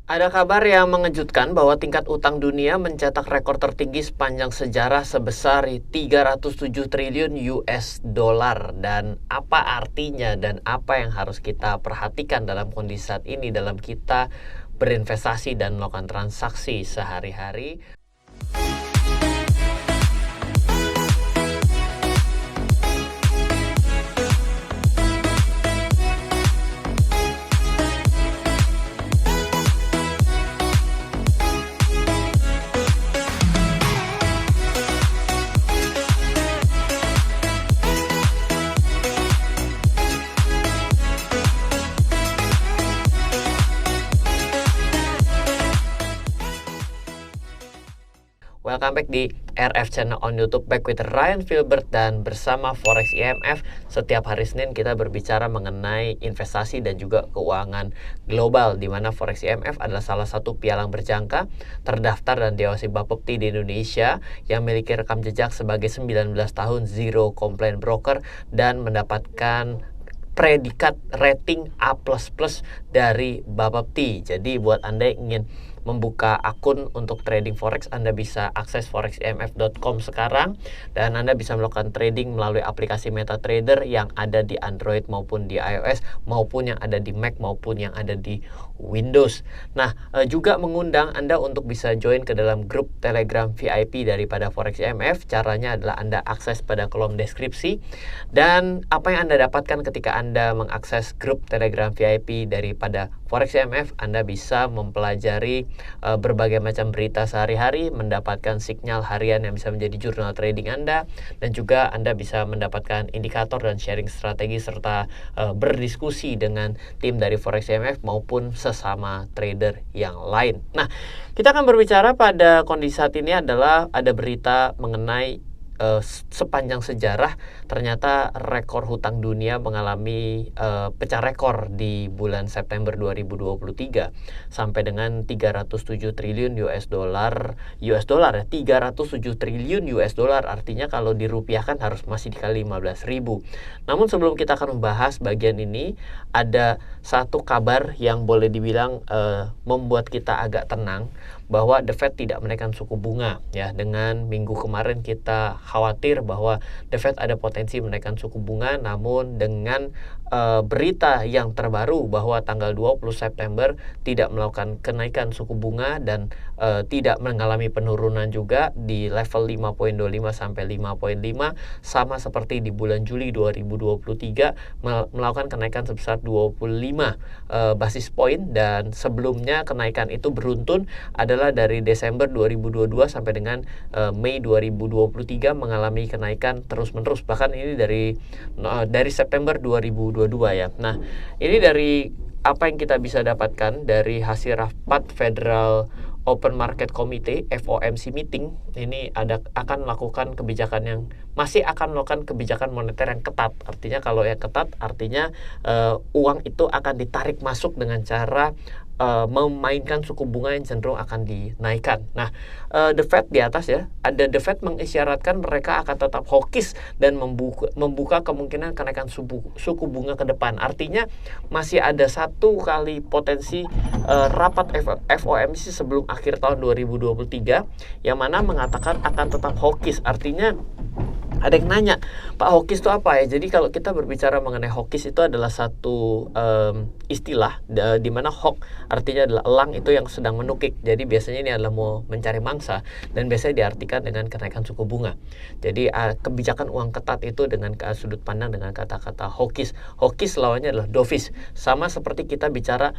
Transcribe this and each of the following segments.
Ada kabar yang mengejutkan bahwa tingkat utang dunia mencetak rekor tertinggi sepanjang sejarah sebesar 307 triliun US dollar. Dan apa artinya dan apa yang harus kita perhatikan dalam kondisi saat ini dalam kita berinvestasi dan melakukan transaksi sehari-hari. Welcome back di RF Channel on YouTube, back with Ryan Filbert dan bersama Forex IMF. Setiap hari Senin kita berbicara mengenai investasi dan juga keuangan global, di mana Forex IMF adalah salah satu pialang berjangka terdaftar dan diawasi Bapepti di Indonesia yang memiliki rekam jejak sebagai 19 tahun zero complaint broker dan mendapatkan predikat rating A++ dari Bapepti. Jadi buat Anda yang ingin membuka akun untuk trading forex, Anda bisa akses foreximf.com sekarang dan Anda bisa melakukan trading melalui aplikasi MetaTrader yang ada di Android maupun di iOS, maupun yang ada di Mac maupun yang ada di Windows. Nah, juga mengundang Anda untuk bisa join ke dalam grup Telegram VIP daripada Forex IMF. Caranya adalah Anda akses pada kolom deskripsi. Dan apa yang Anda dapatkan ketika Anda mengakses grup Telegram VIP daripada Forex IMF, Anda bisa mempelajari berbagai macam berita sehari-hari, mendapatkan sinyal harian yang bisa menjadi jurnal trading Anda, dan juga Anda bisa mendapatkan indikator dan sharing strategi serta berdiskusi dengan tim dari Forex IMF maupun sesama trader yang lain. Nah, kita akan berbicara pada kondisi saat ini adalah ada berita mengenai sepanjang sejarah ternyata rekor hutang dunia mengalami pecah rekor di bulan September 2023 sampai dengan 307 triliun US dollar ya, 307 triliun US dollar, artinya kalau dirupiahkan harus masih dikali 15.000. Namun sebelum kita akan membahas bagian ini, ada satu kabar yang boleh dibilang membuat kita agak tenang, bahwa The Fed tidak menaikkan suku bunga ya. Dengan minggu kemarin kita khawatir bahwa The Fed ada potensi menaikkan suku bunga, namun dengan berita yang terbaru bahwa tanggal 20 September tidak melakukan kenaikan suku bunga dan tidak mengalami penurunan juga di level 5.25 sampai 5.5, sama seperti di bulan Juli 2023 melakukan kenaikan sebesar 25 basis point, dan sebelumnya kenaikan itu beruntun adalah dari Desember 2022 sampai dengan Mei 2023 mengalami kenaikan terus-menerus, bahkan ini dari September 2022 ya. Nah, ini dari apa yang kita bisa dapatkan dari hasil rapat Federal Open Market Committee FOMC meeting. Ini akan melakukan kebijakan yang masih akan melakukan kebijakan moneter yang ketat. Artinya kalau yang ketat artinya uang itu akan ditarik masuk dengan cara memainkan suku bunga yang cenderung akan dinaikkan. Nah, The Fed di atas ya, ada The Fed mengisyaratkan mereka akan tetap hawkish dan membuka kemungkinan kenaikan suku bunga ke depan. Artinya masih ada satu kali potensi rapat FOMC sebelum akhir tahun 2023 yang mana mengatakan akan tetap hawkish. Artinya ada yang nanya, Pak, hawkish itu apa ya? Jadi kalau kita berbicara mengenai hawkish, itu adalah satu istilah di mana hawk artinya adalah elang itu yang sedang menukik. Jadi biasanya ini adalah mau mencari mangsa dan biasanya diartikan dengan kenaikan suku bunga. Jadi kebijakan uang ketat itu dengan sudut pandang dengan kata-kata hawkish. Hawkish lawannya adalah dovish. Sama seperti kita bicara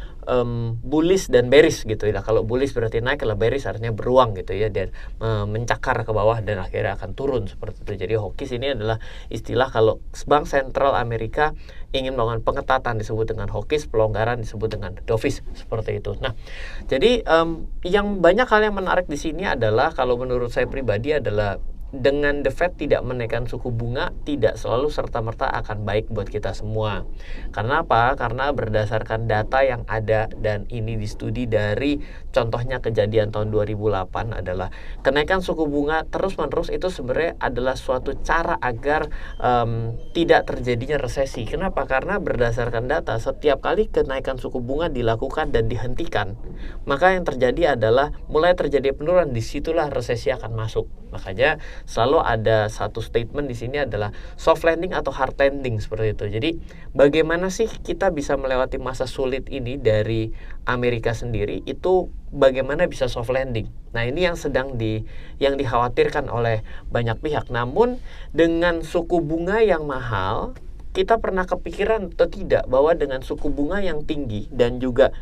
bullish dan bearish gitu ya. Kalau bullish berarti naik, kalau bearish artinya beruang gitu ya, dan mencakar ke bawah dan akhirnya akan turun seperti itu. Jadi hawkish ini adalah istilah kalau Bank Sentral Amerika ingin melakukan pengetatan disebut dengan hawkish, pelonggaran disebut dengan dovish, seperti itu. Nah, jadi yang banyak hal yang menarik di sini adalah kalau menurut saya pribadi adalah dengan The Fed tidak menaikkan suku bunga tidak selalu serta-merta akan baik buat kita semua. Karena apa? Karena berdasarkan data yang ada, dan ini studi dari contohnya kejadian tahun 2008, adalah kenaikan suku bunga terus-menerus itu sebenarnya adalah suatu cara agar tidak terjadinya resesi. Kenapa? Karena berdasarkan data, setiap kali kenaikan suku bunga dilakukan dan dihentikan, maka yang terjadi adalah mulai terjadi penurunan, disitulah resesi akan masuk. Makanya selalu ada satu statement di sini adalah soft landing atau hard landing seperti itu. Jadi bagaimana sih kita bisa melewati masa sulit ini dari Amerika sendiri, itu bagaimana bisa soft landing. Nah, ini yang yang dikhawatirkan oleh banyak pihak. Namun dengan suku bunga yang mahal, kita pernah kepikiran atau tidak bahwa dengan suku bunga yang tinggi dan juga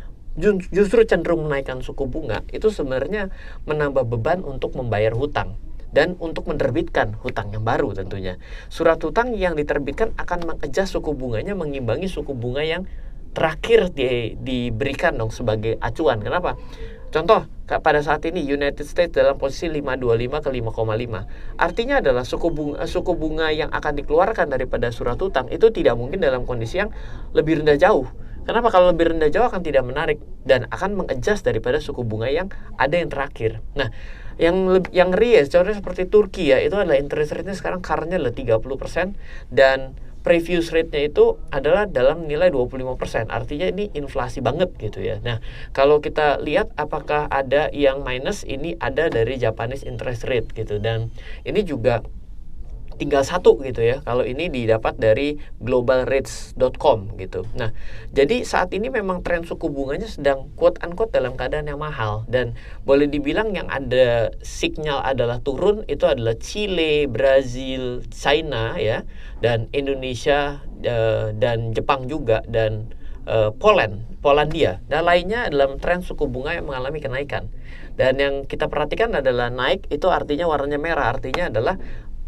justru cenderung menaikkan suku bunga, itu sebenarnya menambah beban untuk membayar hutang dan untuk menerbitkan hutang yang baru tentunya. Surat hutang yang diterbitkan akan mengadjust suku bunganya mengimbangi suku bunga yang terakhir diberikan dong sebagai acuan. Kenapa? Contoh, pada saat ini United States dalam posisi 5,25 ke 5,5. Artinya adalah suku bunga yang akan dikeluarkan daripada surat hutang itu tidak mungkin dalam kondisi yang lebih rendah jauh. Kenapa? Kalau lebih rendah jauh akan tidak menarik dan akan mengadjust daripada suku bunga yang ada yang terakhir. Nah, yang real contohnya seperti Turki ya, itu adalah interest rate-nya sekarang current-nya adalah 30% dan previous rate-nya itu adalah dalam nilai 25%. Artinya ini inflasi banget gitu ya. Nah, kalau kita lihat apakah ada yang minus, ini ada dari Japanese interest rate gitu, dan ini juga tinggal satu gitu ya. Kalau ini didapat dari globalrates.com gitu. Nah, jadi saat ini memang tren suku bunganya sedang quote unquote dalam keadaan yang mahal, dan boleh dibilang yang ada sinyal adalah turun itu adalah Chile, Brazil, China ya, dan Indonesia dan Jepang juga, dan Polandia, dan lainnya dalam tren suku bunga yang mengalami kenaikan. Dan yang kita perhatikan adalah naik itu artinya warnanya merah, artinya adalah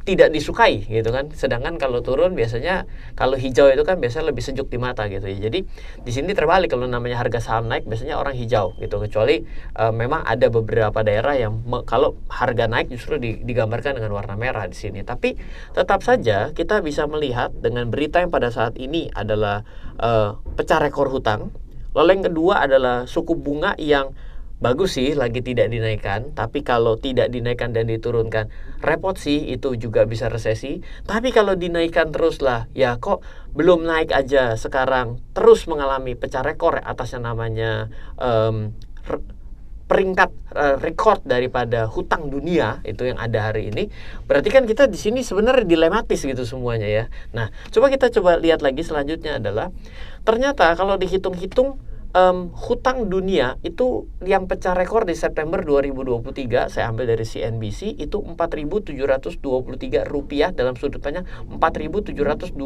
tidak disukai gitu kan. Sedangkan kalau turun biasanya, kalau hijau itu kan biasanya lebih sejuk di mata gitu ya. Jadi di sini terbalik, kalau namanya harga saham naik biasanya orang hijau gitu. Kecuali memang ada beberapa daerah yang kalau harga naik justru digambarkan dengan warna merah di sini. Tapi tetap saja kita bisa melihat dengan berita yang pada saat ini adalah pecah rekor hutang. Lalu yang kedua adalah suku bunga yang bagus sih lagi tidak dinaikkan, tapi kalau tidak dinaikkan dan diturunkan repot sih, itu juga bisa resesi. Tapi kalau dinaikkan terus lah, ya kok belum naik aja sekarang terus mengalami pecah rekor atas yang namanya peringkat rekor daripada hutang dunia itu yang ada hari ini. Berarti kan kita di sini sebenarnya dilematis gitu semuanya ya. Nah, coba lihat lagi selanjutnya adalah ternyata kalau dihitung-hitung hutang dunia itu yang pecah rekor di September 2023, saya ambil dari CNBC, itu 4.723 rupiah, dalam sudut pandang 4.723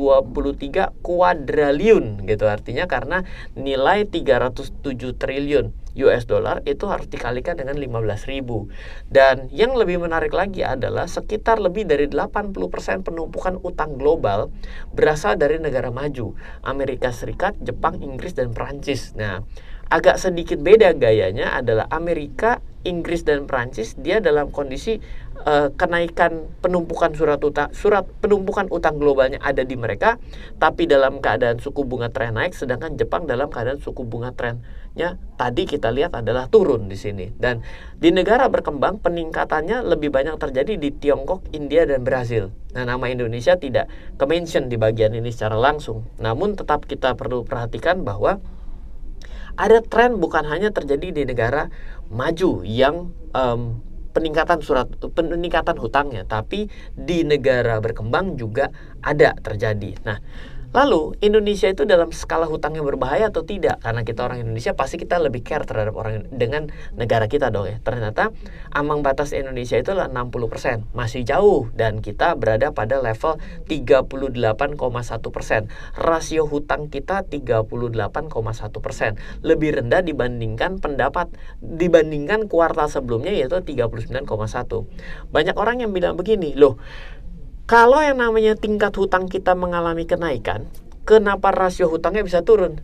kuadriliun gitu. Artinya karena nilai 307 triliun US dollar itu harus dikalikan dengan 15.000. Dan yang lebih menarik lagi adalah sekitar lebih dari 80% penumpukan utang global berasal dari negara maju, Amerika Serikat, Jepang, Inggris, dan Prancis. Nah, agak sedikit beda gayanya adalah Amerika, Inggris, dan Prancis dia dalam kondisi kenaikan penumpukan penumpukan utang globalnya ada di mereka, tapi dalam keadaan suku bunga tren naik, sedangkan Jepang dalam keadaan suku bunga trennya tadi kita lihat adalah turun di sini. Dan di negara berkembang peningkatannya lebih banyak terjadi di Tiongkok, India, dan Brazil. Nah, nama Indonesia tidak ke-mention di bagian ini secara langsung. Namun tetap kita perlu perhatikan bahwa ada tren bukan hanya terjadi di negara maju yang peningkatan hutangnya, tapi di negara berkembang juga ada terjadi. Nah, lalu Indonesia itu dalam skala hutang yang berbahaya atau tidak? Karena kita orang Indonesia pasti kita lebih care terhadap orang dengan negara kita dong ya. Ternyata ambang batas Indonesia itu adalah 60%, masih jauh, dan kita berada pada level 38,1%. Rasio hutang kita 38,1%, lebih rendah dibandingkan kuartal sebelumnya yaitu 39,1. Banyak orang yang bilang begini, loh, kalau yang namanya tingkat hutang kita mengalami kenaikan, kenapa rasio hutangnya bisa turun?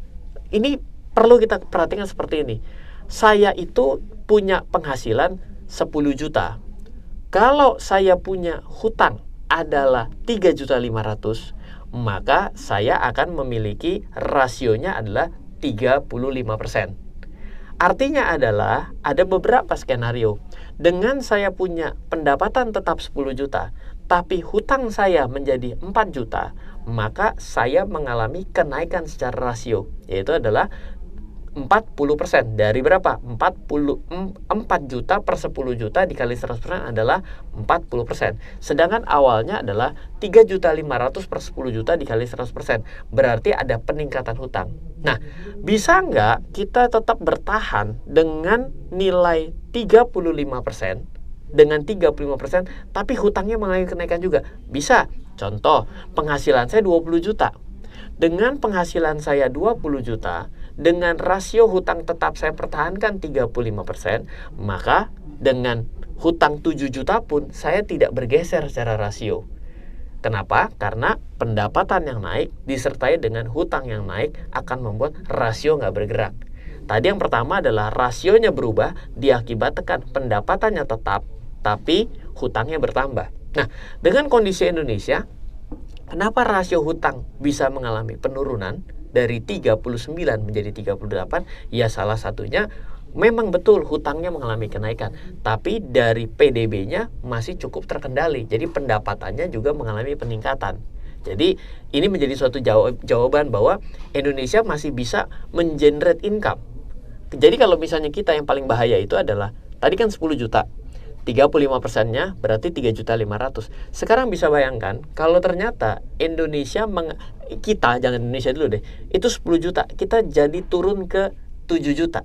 Ini perlu kita perhatikan seperti ini. Saya itu punya penghasilan 10 juta. Kalau saya punya hutang adalah 3.500.000, maka saya akan memiliki rasionya adalah 35%. Artinya adalah ada beberapa skenario. Dengan saya punya pendapatan tetap 10 juta, tapi hutang saya menjadi 4 juta, maka saya mengalami kenaikan secara rasio, yaitu adalah 40%. Dari berapa? 4 juta per 10 juta dikali 100% adalah 40%. Sedangkan awalnya adalah 3.500.000 per 10 juta dikali 100%. Berarti ada peningkatan hutang. Nah, bisa nggak kita tetap bertahan dengan nilai 35%, dengan 35%, tapi hutangnya mengalami kenaikan juga? Bisa. Contoh, penghasilan saya 20 juta. Dengan penghasilan saya 20 juta, dengan rasio hutang tetap saya pertahankan 35%, maka dengan hutang 7 juta pun saya tidak bergeser secara rasio. Kenapa? Karena pendapatan yang naik disertai dengan hutang yang naik akan membuat rasio nggak bergerak. Tadi yang pertama adalah rasionya berubah diakibatkan pendapatannya tetap, tapi hutangnya bertambah. Nah, dengan kondisi Indonesia, kenapa rasio hutang bisa mengalami penurunan dari 39 menjadi 38? Ya salah satunya memang betul hutangnya mengalami kenaikan, tapi dari PDB-nya masih cukup terkendali. Jadi pendapatannya juga mengalami peningkatan. Jadi ini menjadi suatu jawaban bahwa Indonesia masih bisa mengenerate income. Jadi kalau misalnya kita yang paling bahaya itu adalah tadi kan 10 juta. 35%-nya berarti 3.500.000. Sekarang bisa bayangkan kalau ternyata Indonesia kita jangan Indonesia dulu deh. Itu 10 juta, kita jadi turun ke 7 juta.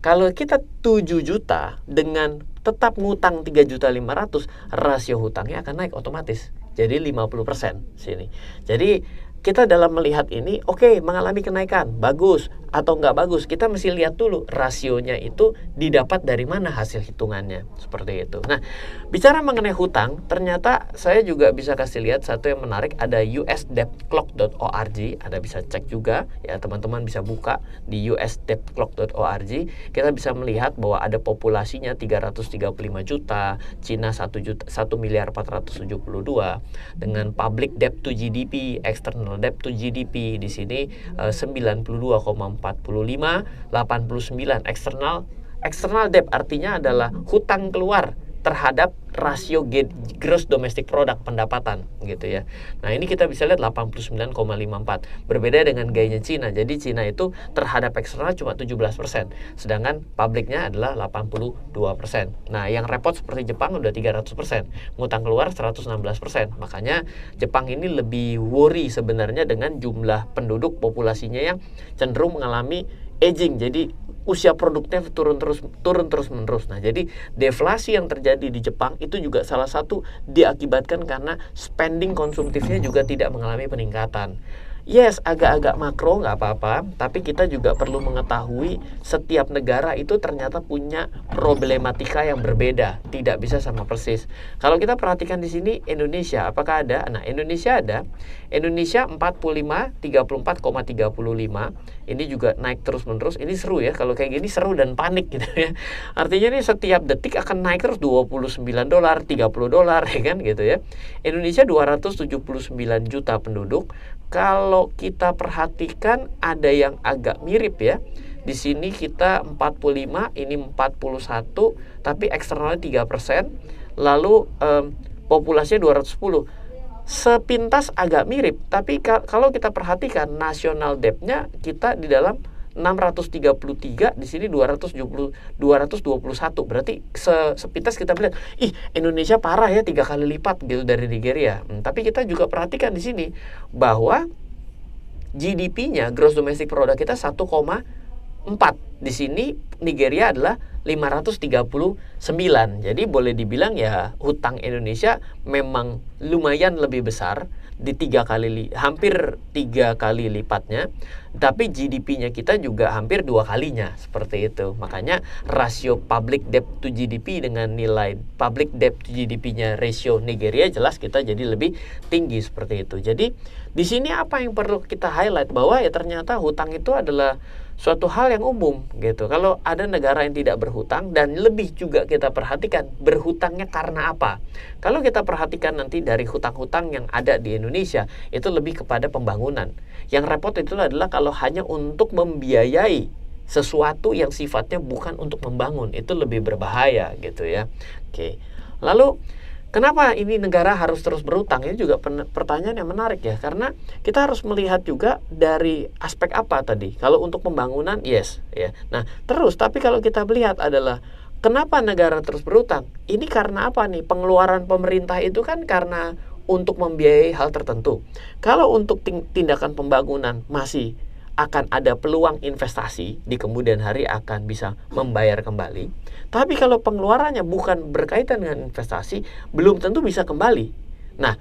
Kalau kita 7 juta dengan tetap ngutang 3.500.000, rasio hutangnya akan naik otomatis. Jadi 50% sini. Jadi kita dalam melihat ini, oke, mengalami kenaikan, bagus atau nggak bagus, kita mesti lihat dulu rasionya itu didapat dari mana hasil hitungannya, seperti itu. Nah, bicara mengenai hutang, ternyata saya juga bisa kasih lihat satu yang menarik, ada usdebtclock.org, Anda bisa cek juga, ya teman-teman bisa buka di usdebtclock.org, kita bisa melihat bahwa ada populasinya 335 juta, Cina 1.472 dengan public debt to GDP, external debt to GDP di sini 92,45, 89 external debt artinya adalah hutang keluar terhadap rasio gross domestic product pendapatan gitu ya. Nah, ini kita bisa lihat 89,54. Berbeda dengan gayanya Cina. Jadi Cina itu terhadap eksternal cuma 17%, sedangkan publiknya adalah 82%. Nah, yang repot seperti Jepang udah 300%, ngutang keluar 116%. Makanya Jepang ini lebih worry sebenarnya dengan jumlah penduduk populasinya yang cenderung mengalami aging. Jadi usia produknya turun terus menerus. Nah, jadi deflasi yang terjadi di Jepang itu juga salah satu diakibatkan karena spending konsumtifnya juga tidak mengalami peningkatan. Yes, agak-agak makro nggak apa-apa, tapi kita juga perlu mengetahui setiap negara itu ternyata punya problematika yang berbeda, tidak bisa sama persis. Kalau kita perhatikan di sini Indonesia, apakah ada? Nah, Indonesia ada. Indonesia 34,35. Ini juga naik terus-menerus. Ini seru ya, kalau kayak gini seru dan panik gitu ya. Artinya ini setiap detik akan naik terus $29, $30 ya kan gitu ya. Indonesia 279 juta penduduk. Kalau kita perhatikan ada yang agak mirip ya. Di sini kita 45, ini 41, tapi eksternalnya 3%. Lalu populasinya 210. Sepintas agak mirip, tapi kalau kita perhatikan national debt-nya kita di dalam 633, di sini 221. Berarti sepintas kita melihat, Indonesia parah ya, 3 kali lipat gitu dari Nigeria. Tapi kita juga perhatikan di sini bahwa GDP-nya, gross domestic product kita 1,4. Di sini Nigeria adalah 539. Jadi boleh dibilang ya hutang Indonesia memang lumayan lebih besar di hampir 3 kali lipatnya, tapi GDP-nya kita juga hampir 2 kalinya seperti itu. Makanya rasio public debt to GDP dengan nilai public debt to GDP-nya rasio Nigeria jelas kita jadi lebih tinggi seperti itu. Jadi di sini apa yang perlu kita highlight bahwa ya ternyata hutang itu adalah suatu hal yang umum gitu. Kalau ada negara yang tidak berhutang, dan lebih juga kita perhatikan berhutangnya karena apa. Kalau kita perhatikan nanti dari hutang-hutang yang ada di Indonesia, itu lebih kepada pembangunan. Yang repot itu adalah kalau hanya untuk membiayai sesuatu yang sifatnya bukan untuk membangun, itu lebih berbahaya gitu ya. Oke. Lalu kenapa ini negara harus terus berhutang? Ini juga pertanyaan yang menarik ya, karena kita harus melihat juga dari aspek apa tadi. Kalau untuk pembangunan, yes ya. Nah, tapi kalau kita melihat adalah kenapa negara terus berhutang? Ini karena apa nih? Pengeluaran pemerintah itu kan karena untuk membiayai hal tertentu. Kalau untuk tindakan pembangunan masih akan ada peluang investasi di kemudian hari akan bisa membayar kembali. Tapi kalau pengeluarannya bukan berkaitan dengan investasi, belum tentu bisa kembali. Nah,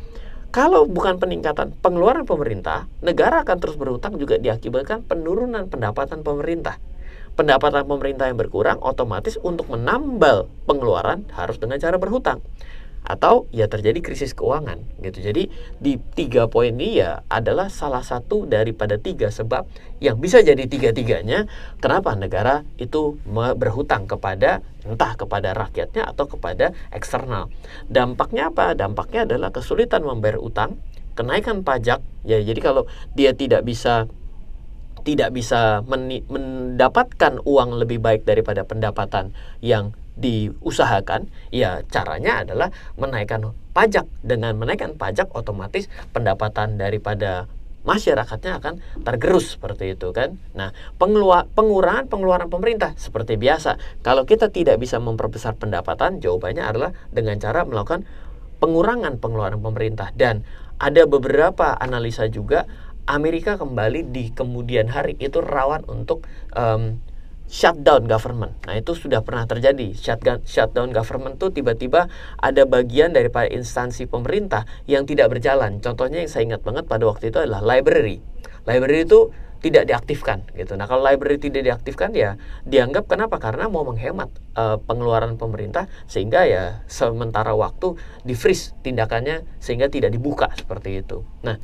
kalau bukan peningkatan pengeluaran pemerintah, negara akan terus berhutang juga diakibatkan penurunan pendapatan pemerintah. Pendapatan pemerintah yang berkurang, otomatis untuk menambal pengeluaran harus dengan cara berhutang. Atau ya terjadi krisis keuangan gitu. Jadi di 3 poin ini ya adalah salah satu daripada 3 sebab yang bisa jadi tiga-tiganya kenapa negara itu berhutang kepada entah kepada rakyatnya atau kepada eksternal. Dampaknya apa? Dampaknya adalah kesulitan membayar utang, kenaikan pajak ya. Jadi kalau dia tidak bisa mendapatkan uang lebih baik daripada pendapatan yang diusahakan, ya caranya adalah menaikkan pajak. Dengan menaikkan pajak otomatis pendapatan daripada masyarakatnya akan tergerus seperti itu kan. Nah, pengurangan pengeluaran pemerintah seperti biasa. Kalau kita tidak bisa memperbesar pendapatan, jawabannya adalah dengan cara melakukan pengurangan pengeluaran pemerintah. Dan ada beberapa analisa juga Amerika kembali di kemudian hari itu rawan untuk shutdown government. Nah, itu sudah pernah terjadi. Shutdown government itu tiba-tiba ada bagian daripada instansi pemerintah yang tidak berjalan. Contohnya yang saya ingat banget pada waktu itu adalah library. Library itu tidak diaktifkan gitu. Nah, kalau library tidak diaktifkan ya dianggap kenapa? Karena mau menghemat pengeluaran pemerintah, sehingga ya sementara waktu di-freeze tindakannya sehingga tidak dibuka seperti itu. Nah,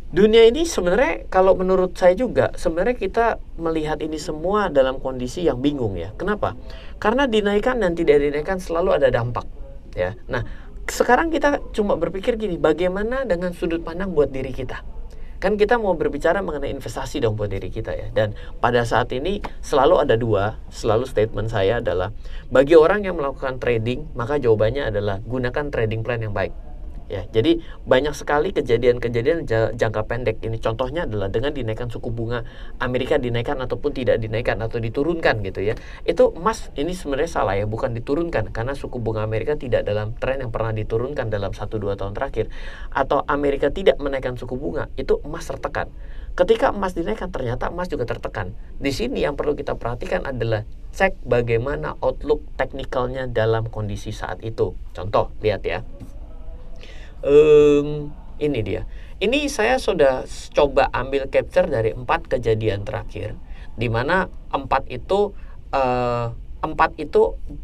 dunia ini sebenarnya kalau menurut saya juga sebenarnya kita melihat ini semua dalam kondisi yang bingung ya. Kenapa? Karena dinaikkan dan tidak dinaikkan selalu ada dampak ya. Nah, sekarang kita cuma berpikir gini, bagaimana dengan sudut pandang buat diri kita? Kan kita mau berbicara mengenai investasi dong buat diri kita ya. Dan pada saat ini selalu ada selalu statement saya adalah bagi orang yang melakukan trading, maka jawabannya adalah gunakan trading plan yang baik. Ya, jadi banyak sekali kejadian-kejadian jangka pendek ini. Contohnya adalah dengan dinaikkan suku bunga Amerika, dinaikkan ataupun tidak dinaikkan atau diturunkan gitu ya. Itu emas ini sebenarnya salah ya, bukan diturunkan, karena suku bunga Amerika tidak dalam tren yang pernah diturunkan dalam 1-2 tahun terakhir. Atau Amerika tidak menaikkan suku bunga, itu emas tertekan. Ketika emas dinaikkan, ternyata emas juga tertekan. Di sini yang perlu kita perhatikan adalah cek bagaimana outlook teknikalnya dalam kondisi saat itu. Contoh, lihat ya. Ini dia. Ini saya sudah coba ambil capture dari 4 kejadian terakhir, di mana 4 itu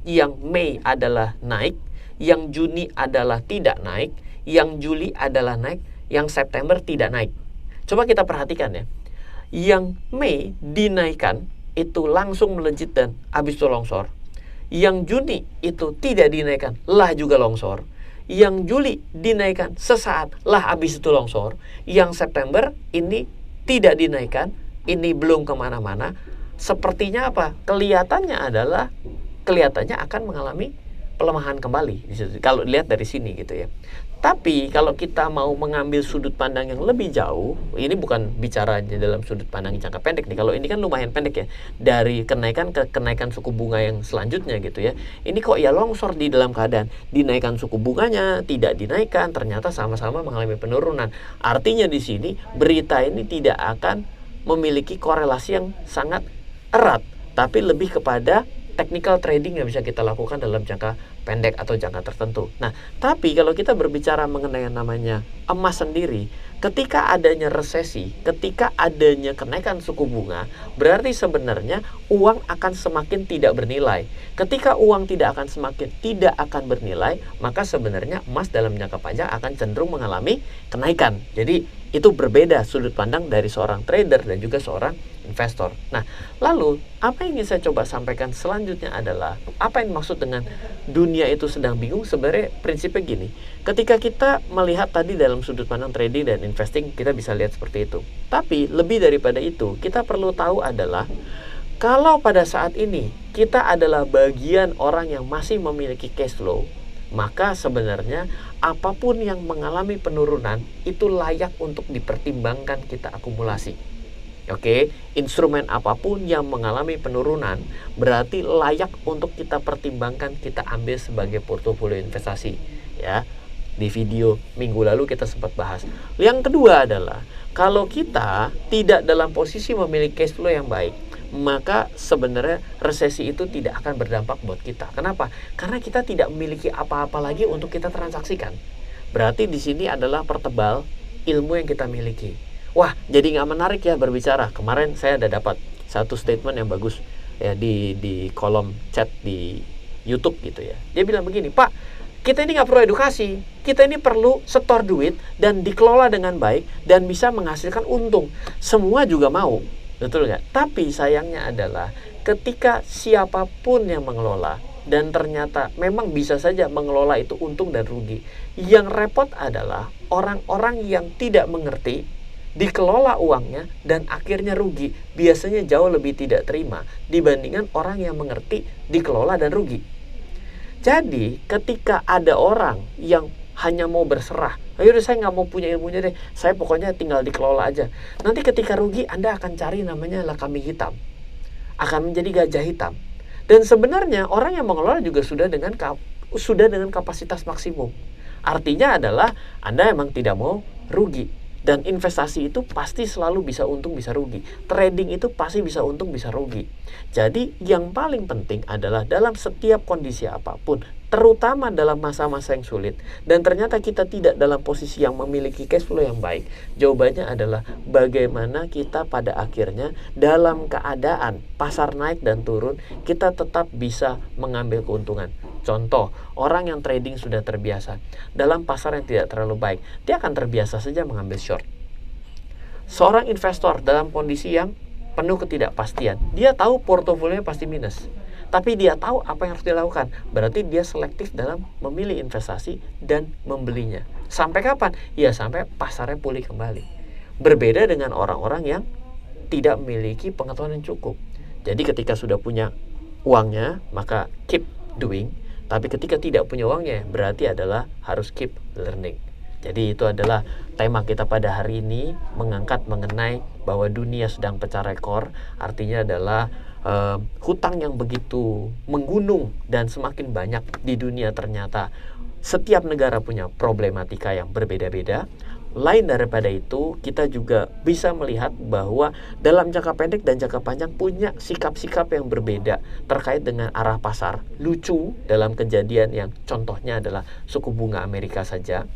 yang Mei adalah naik, yang Juni adalah tidak naik, yang Juli adalah naik, yang September tidak naik. Coba kita perhatikan ya. Yang Mei dinaikkan itu langsung melejit dan habis itu longsor. Yang Juni itu tidak dinaikkan, lah juga longsor. Yang Juli dinaikkan sesaat, lah habis itu longsor. Yang September ini tidak dinaikkan, ini belum kemana-mana. Sepertinya apa? Kelihatannya akan mengalami pelemahan kembali. Kalau dilihat dari sini gitu ya. Tapi kalau kita mau mengambil sudut pandang yang lebih jauh, ini bukan bicara dalam sudut pandang jangka pendek nih. Kalau ini kan lumayan pendek ya, dari kenaikan ke kenaikan suku bunga yang selanjutnya gitu ya. Ini kok ya longsor di dalam keadaan dinaikkan suku bunganya, tidak dinaikkan, ternyata sama-sama mengalami penurunan. Artinya di sini berita ini tidak akan memiliki korelasi yang sangat erat, tapi lebih kepada technical trading yang bisa kita lakukan dalam jangka pendek atau jangka tertentu. Nah, tapi kalau kita berbicara mengenai yang namanya emas sendiri, ketika adanya resesi, ketika adanya kenaikan suku bunga, berarti sebenarnya uang akan semakin tidak bernilai. Ketika uang tidak akan bernilai, maka sebenarnya emas dalam jangka panjang akan cenderung mengalami kenaikan. Jadi Itu berbeda sudut pandang dari seorang trader dan juga seorang investor. Nah, lalu apa yang ingin saya coba sampaikan selanjutnya adalah apa yang dimaksud dengan dunia itu sedang bingung. Sebenarnya prinsipnya gini, ketika kita melihat tadi dalam sudut pandang trading dan investing, kita bisa lihat seperti itu. Tapi lebih daripada itu, kita perlu tahu adalah kalau pada saat ini kita adalah bagian orang yang masih memiliki cash flow, maka sebenarnya apapun yang mengalami penurunan itu layak untuk dipertimbangkan kita akumulasi. Oke, instrumen apapun yang mengalami penurunan berarti layak untuk kita pertimbangkan, kita ambil sebagai portofolio investasi. Ya, di video minggu lalu kita sempat bahas. Yang kedua adalah kalau kita tidak dalam posisi memiliki cash flow yang baik, maka sebenarnya resesi itu tidak akan berdampak buat kita. Kenapa? Karena kita tidak memiliki apa-apa lagi untuk kita transaksikan. Berarti di sini adalah pertebal ilmu yang kita miliki. Wah, jadi nggak menarik ya berbicara. Kemarin saya ada dapat satu statement yang bagus ya di kolom chat di YouTube gitu ya. Dia bilang begini, Pak, kita ini nggak perlu edukasi. Kita ini perlu setor duit dan dikelola dengan baik dan bisa menghasilkan untung. Semua juga mau. Betul nggak? Tapi sayangnya adalah ketika siapapun yang mengelola dan ternyata memang bisa saja mengelola itu untung dan rugi. Yang repot adalah orang-orang yang tidak mengerti, dikelola uangnya dan akhirnya rugi. Biasanya jauh lebih tidak terima dibandingkan orang yang mengerti, dikelola dan rugi. Jadi ketika ada orang yang hanya mau berserah, ayo saya nggak mau punya ilmunya deh, saya pokoknya tinggal dikelola aja. Nanti ketika rugi Anda akan cari namanya kambing hitam, akan menjadi gajah hitam. Dan sebenarnya orang yang mengelola juga sudah dengan kapasitas maksimum. Artinya adalah Anda emang tidak mau rugi. Dan investasi itu pasti selalu bisa untung bisa rugi. Trading itu pasti bisa untung bisa rugi. Jadi yang paling penting adalah dalam setiap kondisi apapun, terutama dalam masa-masa yang sulit, dan ternyata kita tidak dalam posisi yang memiliki cash flow yang baik, jawabannya adalah bagaimana kita pada akhirnya dalam keadaan pasar naik dan turun, kita tetap bisa mengambil keuntungan. Contoh, orang yang trading sudah terbiasa dalam pasar yang tidak terlalu baik, dia akan terbiasa saja mengambil short. Seorang investor dalam kondisi yang penuh ketidakpastian, dia tahu portofolionya pasti minus, tapi dia tahu apa yang harus dilakukan. Berarti dia selektif dalam memilih investasi dan membelinya. Sampai kapan? Ya sampai pasarnya pulih kembali. Berbeda dengan orang-orang yang tidak memiliki pengetahuan yang cukup. Jadi ketika sudah punya uangnya, maka keep doing. Tapi ketika tidak punya uangnya, berarti adalah harus keep learning. Jadi itu adalah tema kita pada hari ini, mengangkat mengenai bahwa dunia sedang pecah rekor. Artinya adalah hutang yang begitu menggunung dan semakin banyak di dunia. Ternyata setiap negara punya problematika yang berbeda-beda. Lain daripada itu, kita juga bisa melihat bahwa dalam jangka pendek dan jangka panjang punya sikap-sikap yang berbeda terkait dengan arah pasar. Lucu dalam kejadian yang contohnya adalah suku bunga Amerika saja.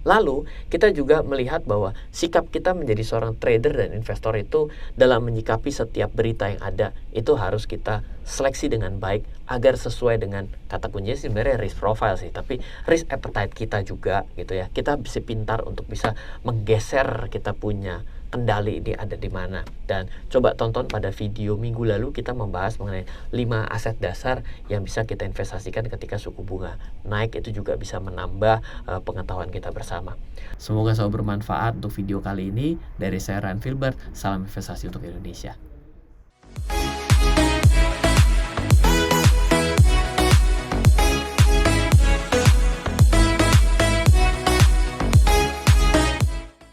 Lalu kita juga melihat bahwa sikap kita menjadi seorang trader dan investor itu dalam menyikapi setiap berita yang ada itu harus kita seleksi dengan baik agar sesuai dengan kata kuncinya sebenarnya risk profile sih, tapi risk appetite kita juga gitu ya. Kita bisa pintar untuk bisa menggeser kita punya kendali ini ada di mana. Dan coba tonton pada video minggu lalu kita membahas mengenai 5 aset dasar yang bisa kita investasikan ketika suku bunga naik. Itu juga bisa menambah pengetahuan kita bersama. Semoga selalu bermanfaat untuk video kali ini. Dari saya Ryan Filbert, salam investasi untuk Indonesia.